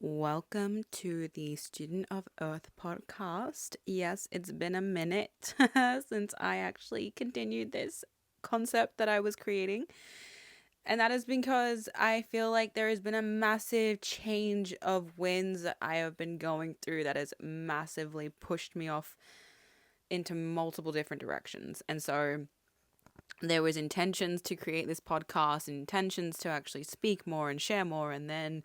Welcome to the Student of Earth podcast. Yes, it's been a minute since I actually continued this concept that I was creating. And that is because I feel like there has been a massive change of winds that I have been going through that has massively pushed me off into multiple different directions. And so there was intentions to create this podcast, intentions to actually speak more and share more, and then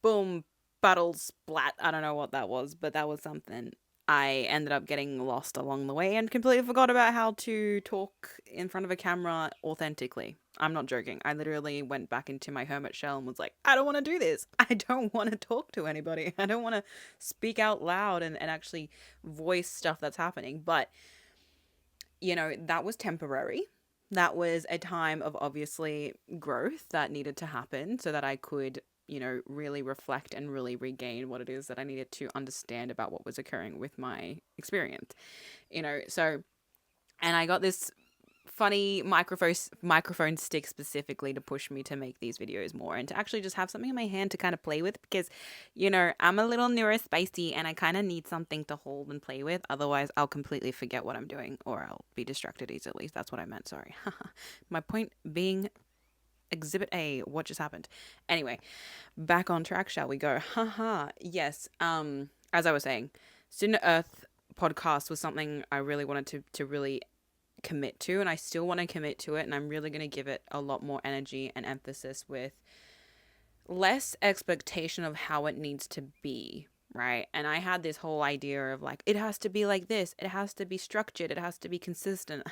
boom, battle splat. I don't know what that was, but that was something. I ended up getting lost along the way and completely forgot about how to talk in front of a camera authentically. I'm not joking. I literally went back into my hermit shell and was like, I don't want to do this. I don't want to talk to anybody. I don't want to speak out loud and actually voice stuff that's happening. But, that was temporary. That was a time of obviously growth that needed to happen so that I could really reflect and really regain what it is that I needed to understand about what was occurring with my experience. So and I got this funny microphone stick specifically to push me to make these videos more and to actually just have something in my hand to kind of play with because I'm a little neurospicy and I kind of need something to hold and play with, otherwise I'll completely forget what I'm doing or I'll be distracted easily. That's what I meant, sorry. My point being, Exhibit A, what just happened? Anyway, back on track, shall we go? Haha. Yes. As I was saying, Student Earth podcast was something I really wanted to really commit to, and I still want to commit to it, and I'm really going to give it a lot more energy and emphasis with less expectation of how it needs to be, right? And I had this whole idea of like, it has to be like this, it has to be structured, it has to be consistent.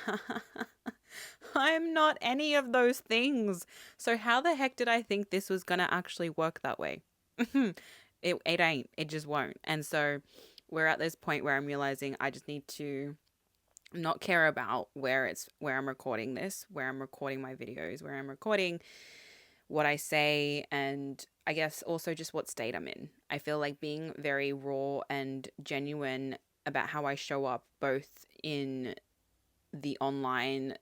I'm not any of those things. So how the heck did I think this was going to actually work that way? It ain't. It just won't. And so we're at this point where I'm realizing I just need to not care about where I'm recording this, where I'm recording my videos, where I'm recording what I say, and I guess also just what state I'm in. I feel like being very raw and genuine about how I show up both in the online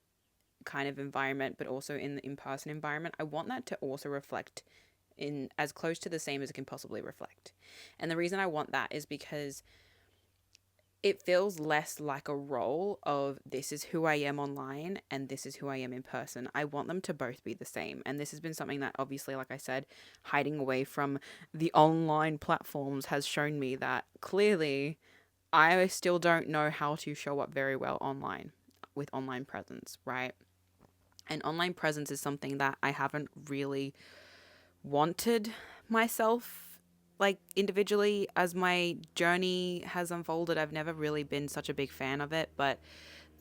kind of environment but also in the in-person environment. I want that to also reflect in as close to the same as it can possibly reflect. And the reason I want that is because it feels less like a role of this is who I am online and this is who I am in person. I want them to both be the same. And this has been something that obviously, like I said, hiding away from the online platforms has shown me that clearly I still don't know how to show up very well online with online presence, right? And online presence is something that I haven't really wanted myself like individually as my journey has unfolded. I've never really been such a big fan of it, but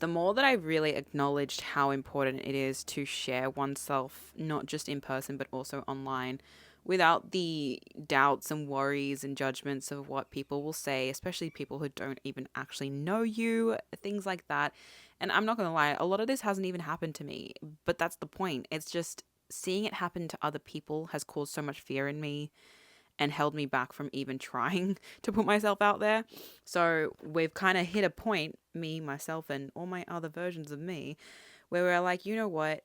the more that I've really acknowledged how important it is to share oneself, not just in person, but also online, without the doubts and worries and judgments of what people will say, especially people who don't even actually know you, things like that. And I'm not going to lie, a lot of this hasn't even happened to me, but that's the point. It's just seeing it happen to other people has caused so much fear in me and held me back from even trying to put myself out there. So we've kind of hit a point, me, myself, and all my other versions of me, where we're like, you know what?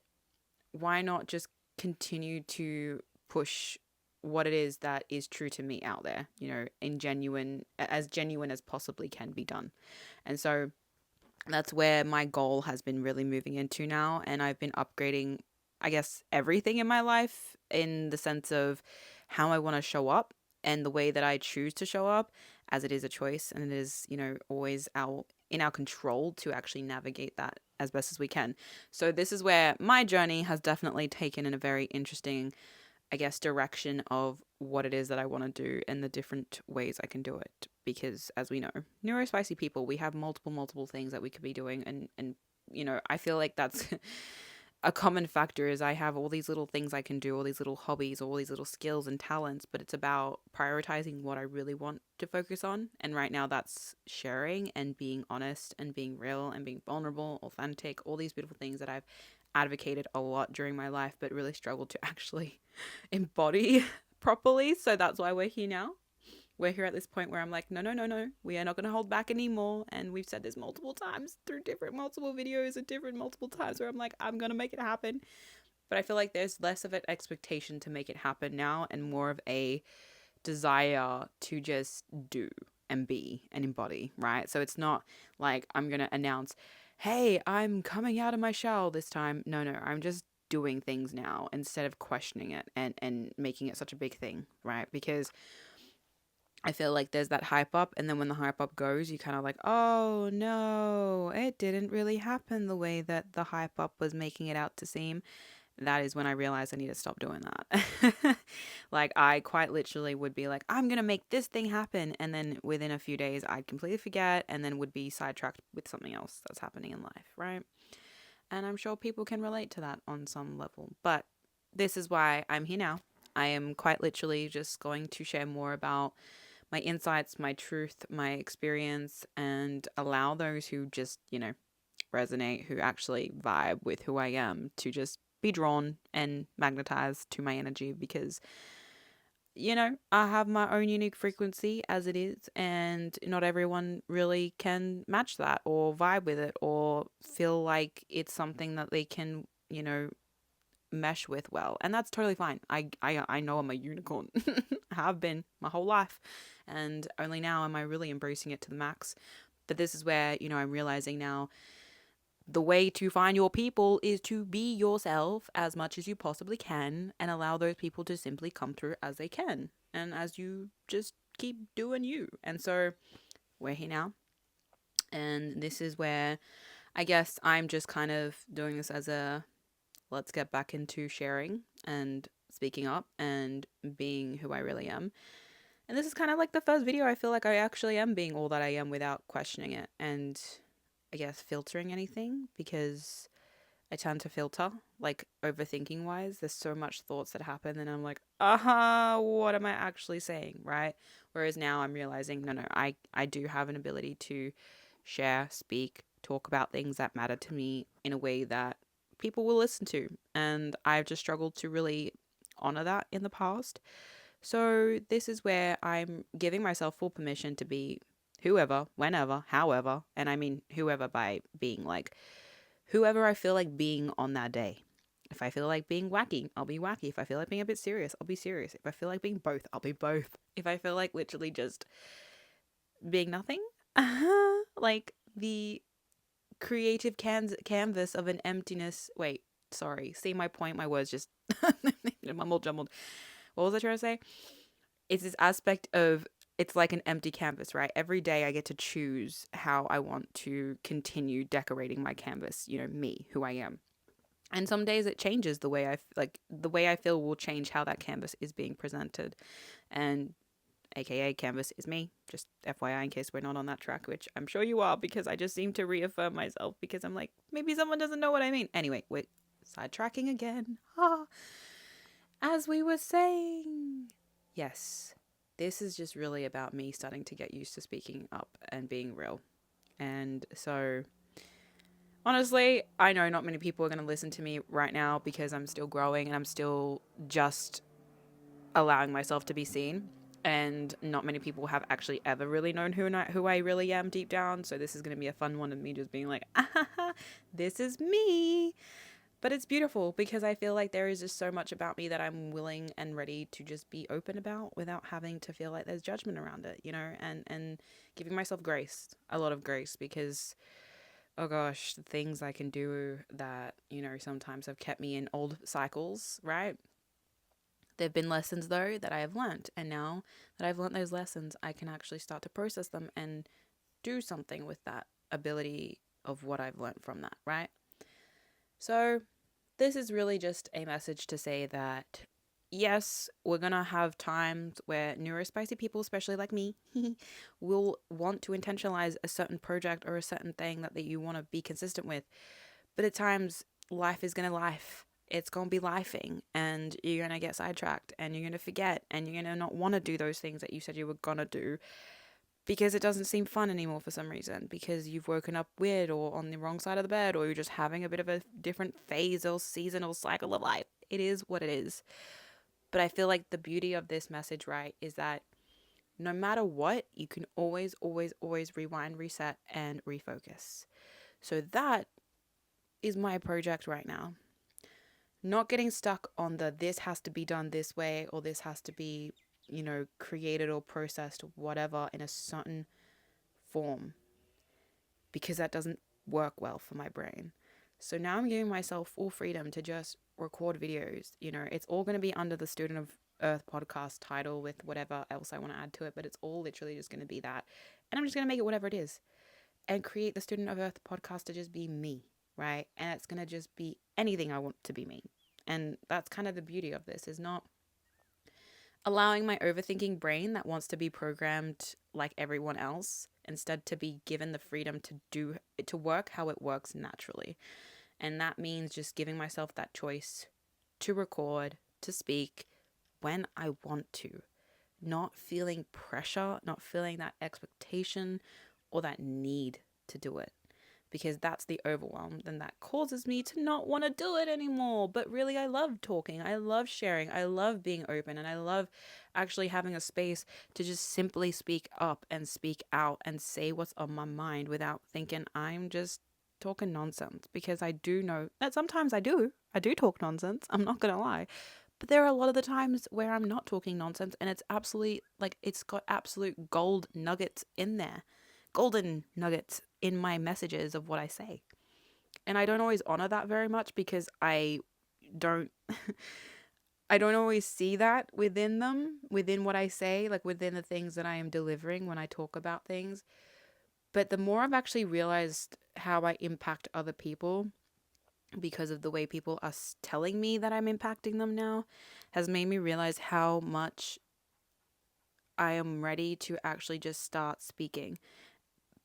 Why not just continue to push what it is that is true to me out there, in genuine as possibly can be done. And so that's where my goal has been really moving into now. And I've been upgrading, I guess, everything in my life in the sense of how I want to show up and the way that I choose to show up, as it is a choice and it is, always in our control to actually navigate that as best as we can. So this is where my journey has definitely taken in a very interesting, I guess, direction of what it is that I want to do and the different ways I can do it. Because as we know, neurospicy people, we have multiple things that we could be doing. And I feel like that's a common factor is I have all these little things I can do, all these little hobbies, all these little skills and talents, but it's about prioritizing what I really want to focus on. And right now that's sharing and being honest and being real and being vulnerable, authentic, all these beautiful things that I've advocated a lot during my life, but really struggled to actually embody properly. So that's why we're here now. We're here at this point where I'm like, no, no, no, no. We are not going to hold back anymore. And we've said this multiple times through different multiple videos and different multiple times where I'm like, I'm going to make it happen. But I feel like there's less of an expectation to make it happen now and more of a desire to just do and be and embody, right? So it's not like I'm going to announce, hey, I'm coming out of my shell this time. No, I'm just doing things now instead of questioning it and making it such a big thing, right? Because I feel like there's that hype up, and then when the hype up goes, you kind of like, oh no, it didn't really happen the way that the hype up was making it out to seem. That is when I realized I need to stop doing that. Like, I quite literally would be like, I'm going to make this thing happen. And then within a few days, I'd completely forget and then would be sidetracked with something else that's happening in life, right? And I'm sure people can relate to that on some level. But this is why I'm here now. I am quite literally just going to share more about my insights, my truth, my experience, and allow those who just, resonate, who actually vibe with who I am, to just be drawn and magnetized to my energy, because I have my own unique frequency as it is, and not everyone really can match that or vibe with it or feel like it's something that they can, mesh with well. And that's totally fine. I know I'm a unicorn. I have been my whole life, and only now am I really embracing it to the max. But this is where, I'm realizing now the way to find your people is to be yourself as much as you possibly can and allow those people to simply come through as they can. And as you just keep doing you. And so we're here now. And this is where I guess I'm just kind of doing this as a let's get back into sharing and speaking up and being who I really am. And this is kind of like the first video I feel like I actually am being all that I am without questioning it and I guess filtering anything, because I tend to filter, like overthinking wise. There's so much thoughts that happen and I'm like, what am I actually saying, right? Whereas now I'm realizing, no, I do have an ability to share, speak, talk about things that matter to me in a way that people will listen to. And I've just struggled to really honor that in the past. So this is where I'm giving myself full permission to be whoever, whenever, however. And I mean whoever by being like whoever I feel like being on that day. If I feel like being wacky, I'll be wacky. If I feel like being a bit serious, I'll be serious. If I feel like being both, I'll be both. If I feel like literally just being nothing, like the creative canvas of an emptiness. Wait, sorry. See my point? My words just mumbled jumbled. What was I trying to say? It's this aspect of it's like an empty canvas, right? Every day I get to choose how I want to continue decorating my canvas, me, who I am. And some days it changes the way the way I feel will change how that canvas is being presented. And aka canvas is me, just FYI in case we're not on that track, which I'm sure you are, because I just seem to reaffirm myself because I'm like, maybe someone doesn't know what I mean. Anyway, wait, sidetracking again. As we were saying, yes, this is just really about me starting to get used to speaking up and being real. And so, honestly, I know not many people are going to listen to me right now because I'm still growing and I'm still just allowing myself to be seen. And not many people have actually ever really known who I really am deep down. So this is going to be a fun one of me just being like, this is me. But it's beautiful because I feel like there is just so much about me that I'm willing and ready to just be open about without having to feel like there's judgment around it, and giving myself grace, a lot of grace, because, oh gosh, the things I can do that, sometimes have kept me in old cycles, right? There have been lessons, though, that I have learned. And now that I've learned those lessons, I can actually start to process them and do something with that ability of what I've learned from that, right? So this is really just a message to say that, yes, we're going to have times where neurospicy people, especially like me, will want to intentionalize a certain project or a certain thing that you want to be consistent with. But at times, life is going to life. It's going to be lifing, and you're going to get sidetracked, and you're going to forget, and you're going to not want to do those things that you said you were going to do because it doesn't seem fun anymore for some reason, because you've woken up weird or on the wrong side of the bed, or you're just having a bit of a different phase or seasonal cycle of life. It is what it is. But I feel like the beauty of this message, right, is that no matter what, you can always, always, always rewind, reset, and refocus. So that is my project right now. Not getting stuck on this has to be done this way or this has to be created or processed whatever in a certain form, because that doesn't work well for my brain. So now I'm giving myself full freedom to just record videos. It's all going to be under the Student of Earth podcast title with whatever else I want to add to it, but it's all literally just going to be that. And I'm just going to make it whatever it is and create the Student of Earth podcast to just be me, right? And it's going to just be anything I want to be me. And that's kind of the beauty of this, is not allowing my overthinking brain that wants to be programmed like everyone else, instead to be given the freedom to work how it works naturally. And that means just giving myself that choice to record, to speak when I want to, not feeling pressure, not feeling that expectation or that need to do it, because that's the overwhelm. Then that causes me to not want to do it anymore. But really, I love talking. I love sharing. I love being open. And I love actually having a space to just simply speak up and speak out and say what's on my mind without thinking I'm just talking nonsense. Because I do know that sometimes I do talk nonsense. I'm not going to lie. But there are a lot of the times where I'm not talking nonsense, and it's absolutely like it's got absolute gold nuggets in there. Golden nuggets in my messages of what I say. And I don't always honor that very much, because don't I don't always see that within them, within what I say, like within the things that I am delivering when I talk about things. But the more I've actually realized how I impact other people because of the way people are telling me that I'm impacting them now, has made me realize how much I am ready to actually just start speaking,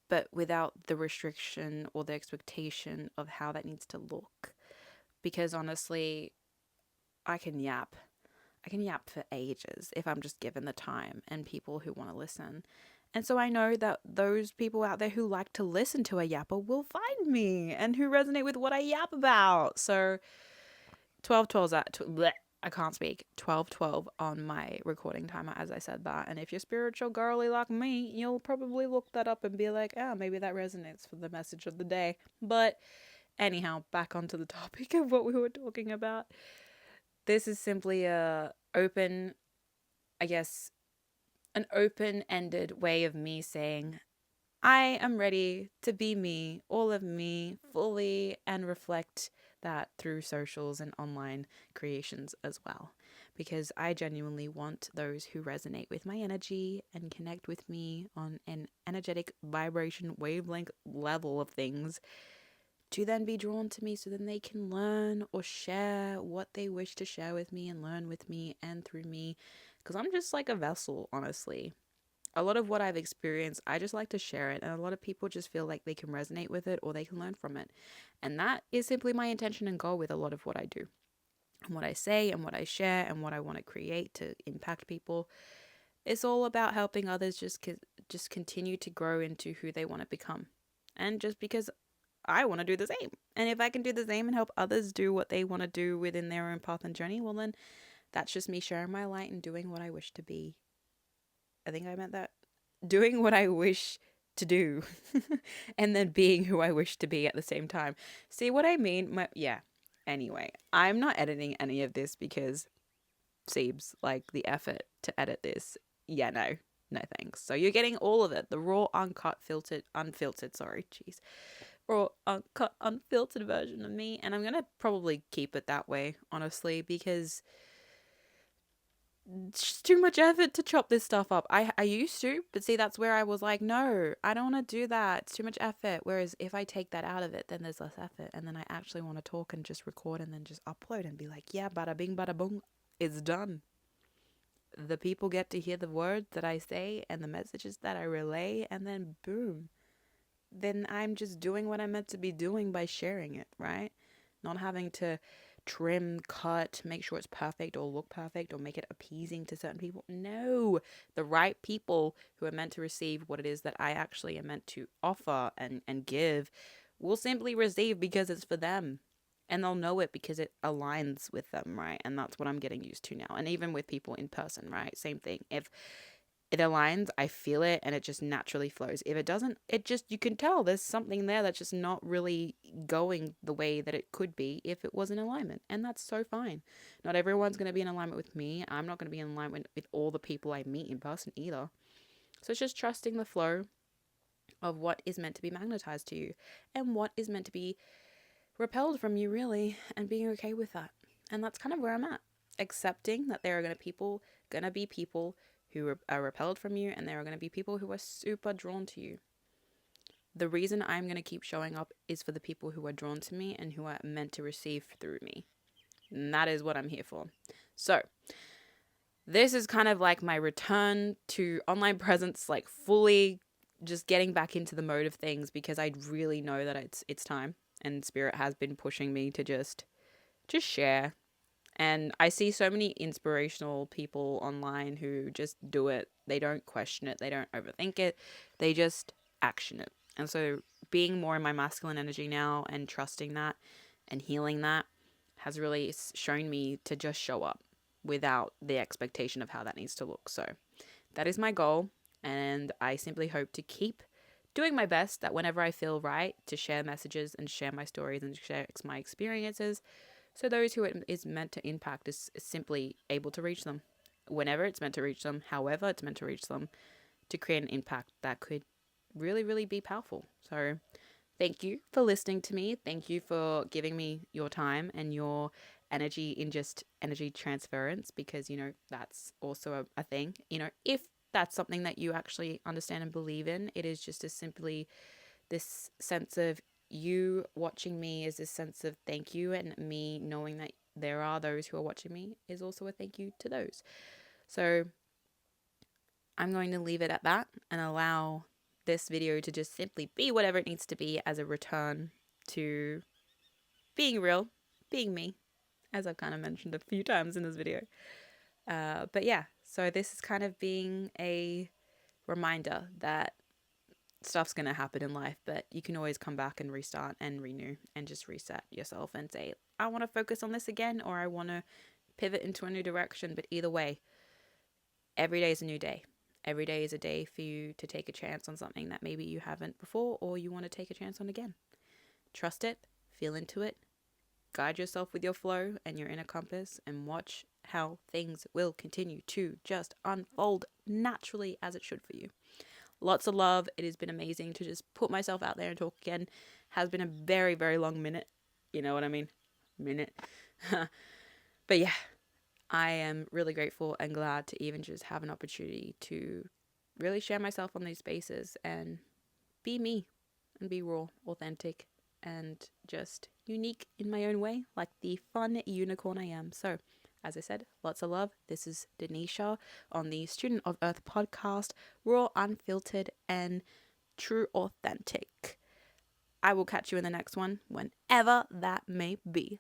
but without the restriction or the expectation of how that needs to look. Because honestly, I can yap. I can yap for ages if I'm just given the time and people who want to listen. And so I know that those people out there who like to listen to a yapper will find me, and who resonate with what I yap about. So 12:12's I can't speak. 12:12 on my recording timer as I said that. And if you're spiritual girly like me, you'll probably look that up and be like, oh, maybe that resonates for the message of the day. But anyhow, back onto the topic of what we were talking about. This is simply I guess, an open-ended way of me saying, I am ready to be me, all of me, fully, and reflect that through socials and online creations as well. Because I genuinely want those who resonate with my energy and connect with me on an energetic vibration wavelength level of things to then be drawn to me, so then they can learn or share what they wish to share with me and learn with me and through me. Because I'm just like a vessel, honestly. A lot of what I've experienced, I just like to share it, and a lot of people just feel like they can resonate with it or they can learn from it. And that is simply my intention and goal with a lot of what I do and what I say and what I share and what I want to create to impact people. It's all about helping others just continue to grow into who they want to become. And just because I want to do the same. And if I can do the same and help others do what they want to do within their own path and journey, well, then that's just me sharing my light and doing what I wish to be. I think I meant that. Doing what I wish to do and then being who I wish to be at the same time. See what I mean? Yeah. Anyway, I'm not editing any of this because seems like the effort to edit this. Yeah, no. No thanks. So you're getting all of it. The raw, unfiltered, sorry, jeez. Raw, uncut, unfiltered version of me. And I'm going to probably keep it that way, honestly, because it's just too much effort to chop this stuff up. I used to, but see, that's where I was like, no, I don't want to do that. It's too much effort. Whereas if I take that out of it, then there's less effort. And then I actually want to talk and just record and then just upload and be like, yeah, bada bing, bada boom, it's done. The people get to hear the words that I say and the messages that I relay, and then boom. Then I'm just doing what I'm meant to be doing by sharing it, right? Not having to trim, cut, make sure it's perfect or look perfect or make it appeasing to certain people. No, the right people who are meant to receive what it is that I actually am meant to offer and give will simply receive because it's for them. And they'll know it because it aligns with them, right? And that's what I'm getting used to now. And even with people in person, right? Same thing. it aligns, I feel it, and it just naturally flows. If it doesn't, you can tell there's something there that's just not really going the way that it could be if it was in alignment. And that's so fine. Not everyone's going to be in alignment with me. I'm not going to be in alignment with all the people I meet in person either. So it's just trusting the flow of what is meant to be magnetized to you and what is meant to be repelled from you, really, and being okay with that. And that's kind of where I'm at. Accepting that there are going to be people who are repelled from you, and there are going to be people who are super drawn to you. The reason I'm going to keep showing up is for the people who are drawn to me and who are meant to receive through me. And that is what I'm here for. So, this is kind of like my return to online presence, like fully just getting back into the mode of things, because I really know that it's time, and Spirit has been pushing me to just share. And I see so many inspirational people online who just do it. They don't question it. They don't overthink it. They just action it. And so being more in my masculine energy now and trusting that and healing that has really shown me to just show up without the expectation of how that needs to look. So that is my goal. And I simply hope to keep doing my best, that whenever I feel right, to share messages and share my stories and share my experiences, so those who it is meant to impact is simply able to reach them whenever it's meant to reach them, however it's meant to reach them, to create an impact that could really, really be powerful. So thank you for listening to me. Thank you for giving me your time and your energy in just energy transference, because, that's also a thing. If that's something that you actually understand and believe in, it is just as simply this sense of you watching me is this sense of thank you, and me knowing that there are those who are watching me is also a thank you to those. So I'm going to leave it at that and allow this video to just simply be whatever it needs to be, as a return to being real, being me, as I've kind of mentioned a few times in this video. But yeah, so this is kind of being a reminder that stuff's going to happen in life, but you can always come back and restart and renew and just reset yourself and say, I want to focus on this again, or I want to pivot into a new direction. But either way, every day is a new day. Every day is a day for you to take a chance on something that maybe you haven't before, or you want to take a chance on again. Trust it, feel into it, guide yourself with your flow and your inner compass, and watch how things will continue to just unfold naturally as it should for you. Lots of love. It has been amazing to just put myself out there and talk again. Has been a very, very long minute. You know what I mean? Minute. But yeah, I am really grateful and glad to even just have an opportunity to really share myself on these spaces and be me and be raw, authentic, and just unique in my own way, like the fun unicorn I am. So, as I said, lots of love. This is Denisha on the Student of Earth podcast, raw, unfiltered, and true authentic. I will catch you in the next one, whenever that may be.